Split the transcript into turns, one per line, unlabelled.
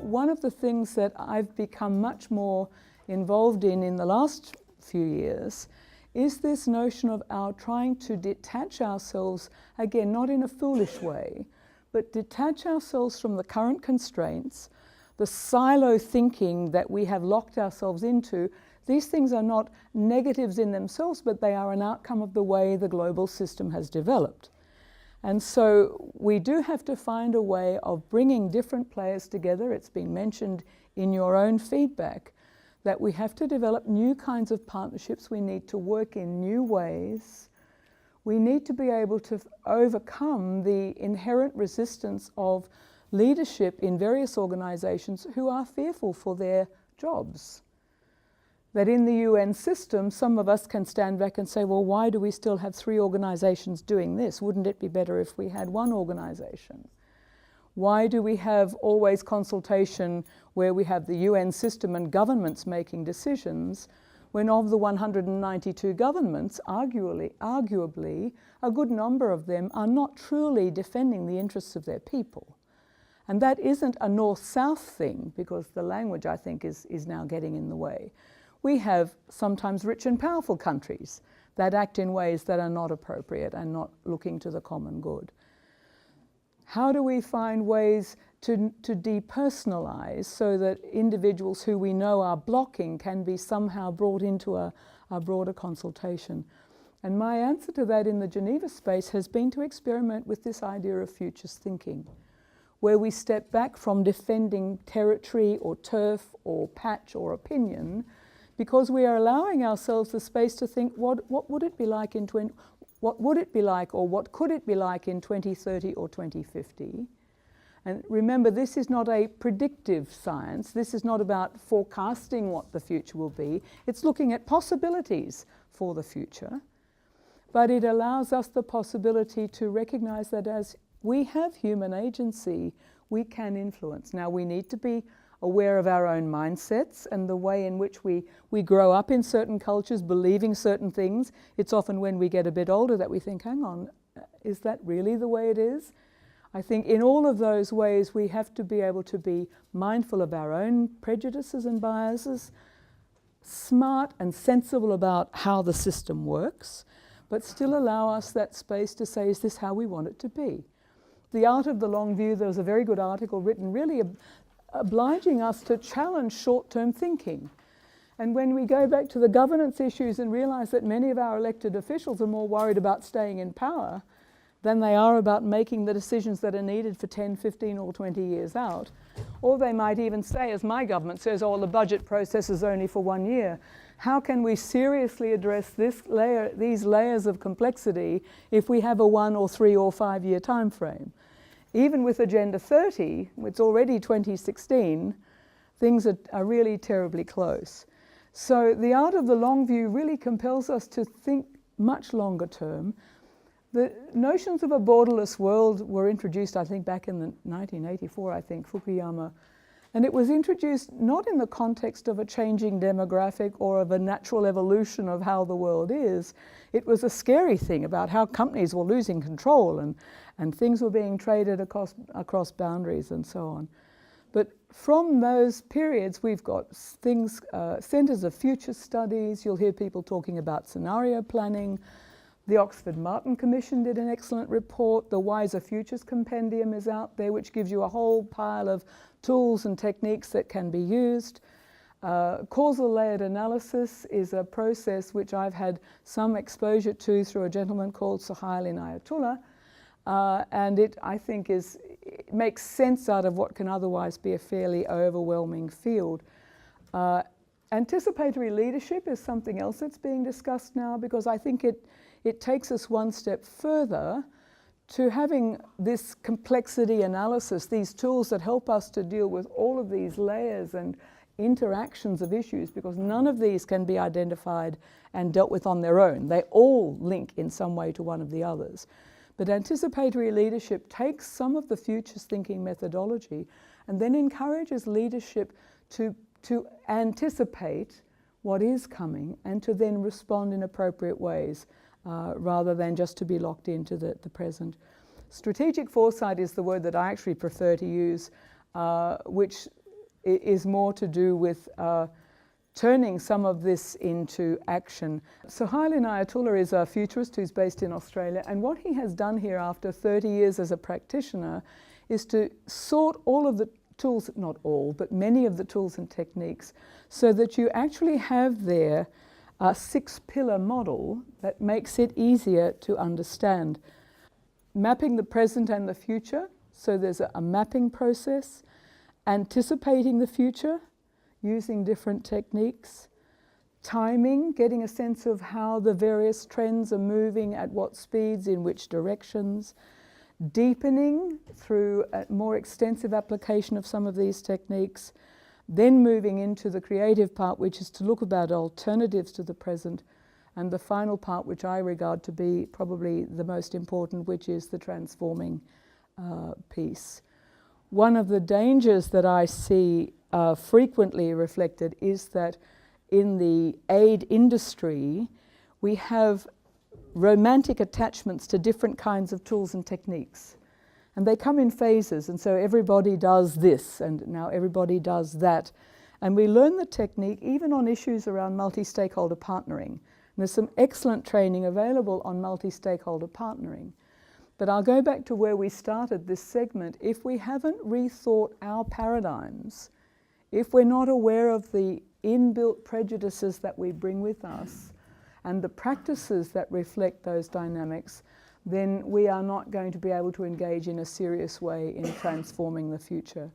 one of the things that I've become much more involved in the last few years is this notion of our trying to detach ourselves, again, not in a foolish way, but detach ourselves from the current constraints, the silo thinking that we have locked ourselves into. These things are not negatives in themselves, but they are an outcome of the way the global system has developed. And so we do have to find a way of bringing different players together. It's been mentioned in your own feedback that we have to develop new kinds of partnerships. We need to work in new ways. We need to be able to overcome the inherent resistance of leadership in various organizations who are fearful for their jobs. That in the UN system, some of us can stand back and say, well, why do we still have 3 organizations doing this? Wouldn't it be better if we had 1 organization? Why do we have always consultation where we have the UN system and governments making decisions, when of the 192 governments, arguably, a good number of them are not truly defending the interests of their people? And that isn't a north-south thing, because the language, I think, is now getting in the way. We have sometimes rich and powerful countries that act in ways that are not appropriate and not looking to the common good. How do we find ways to depersonalize so that individuals who we know are blocking can be somehow brought into a broader consultation? And my answer to that in the Geneva space has been to experiment with this idea of futures thinking, where we step back from defending territory or turf or patch or opinion, because we are allowing ourselves the space to think, what would it be like in what would it be like, or what could it be like in 2030 or 2050? And remember, this is not a predictive science. This is not about forecasting what the future will be. It's looking at possibilities for the future. But it allows us the possibility to recognize that as we have human agency, we can influence. Now, we need to be aware of our own mindsets and the way in which we grow up in certain cultures, believing certain things. It's often when we get a bit older that we think, hang on, is that really the way it is? I think in all of those ways we have to be able to be mindful of our own prejudices and biases, smart and sensible about how the system works, but still allow us that space to say, is this how we want it to be? The Art of the Long View, there was a very good article written really obliging us to challenge short-term thinking. And when we go back to the governance issues and realize that many of our elected officials are more worried about staying in power than they are about making the decisions that are needed for 10, 15 or 20 years out, or they might even say, as my government says, oh, the budget process is only for 1 year. How can we seriously address these layers of complexity if we have a 1 or 3 or 5 year time frame? Even with Agenda 30, it's already 2016, things are really terribly close. So the Art of the Long View really compels us to think much longer term. The notions of a borderless world were introduced, I think, back in 1984, I think, Fukuyama. And it was introduced not in the context of a changing demographic or of a natural evolution of how the world is. It was a scary thing about how companies were losing control and things were being traded across boundaries and so on. But from those periods, we've got things, centres of future studies. You'll hear people talking about scenario planning. The Oxford Martin Commission did an excellent report. The Wiser Futures Compendium is out there, which gives you a whole pile of tools and techniques that can be used. Causal layered analysis is a process which I've had some exposure to through a gentleman called Suhail Inayatullah. And it, I think, it makes sense out of what can otherwise be a fairly overwhelming field. Anticipatory leadership is something else that's being discussed now, because I think it takes us one step further to having this complexity analysis, these tools that help us to deal with all of these layers and interactions of issues, because none of these can be identified and dealt with on their own. They all link in some way to one of the others. But anticipatory leadership takes some of the futures thinking methodology and then encourages leadership to anticipate what is coming and to then respond in appropriate ways, rather than just to be locked into the present. Strategic foresight is the word that I actually prefer to use, which is more to do with turning some of this into action. So Haile Ayatollah is a futurist who's based in Australia, and what he has done here after 30 years as a practitioner is to sort all of the tools, not all, but many of the tools and techniques, so that you actually have there a 6-pillar model that makes it easier to understand. Mapping the present and the future, so there's a mapping process. Anticipating the future, using different techniques. Timing, getting a sense of how the various trends are moving, at what speeds, in which directions. Deepening through a more extensive application of some of these techniques. Then moving into the creative part, which is to look about alternatives to the present. And the final part, which I regard to be probably the most important, which is the transforming piece. One of the dangers that I see frequently reflected is that in the aid industry, we have romantic attachments to different kinds of tools and techniques. And they come in phases, and so everybody does this, and now everybody does that. And we learn the technique even on issues around multi-stakeholder partnering. And there's some excellent training available on multi-stakeholder partnering. But I'll go back to where we started this segment. If we haven't rethought our paradigms, if we're not aware of the inbuilt prejudices that we bring with us and the practices that reflect those dynamics, then we are not going to be able to engage in a serious way in transforming the future.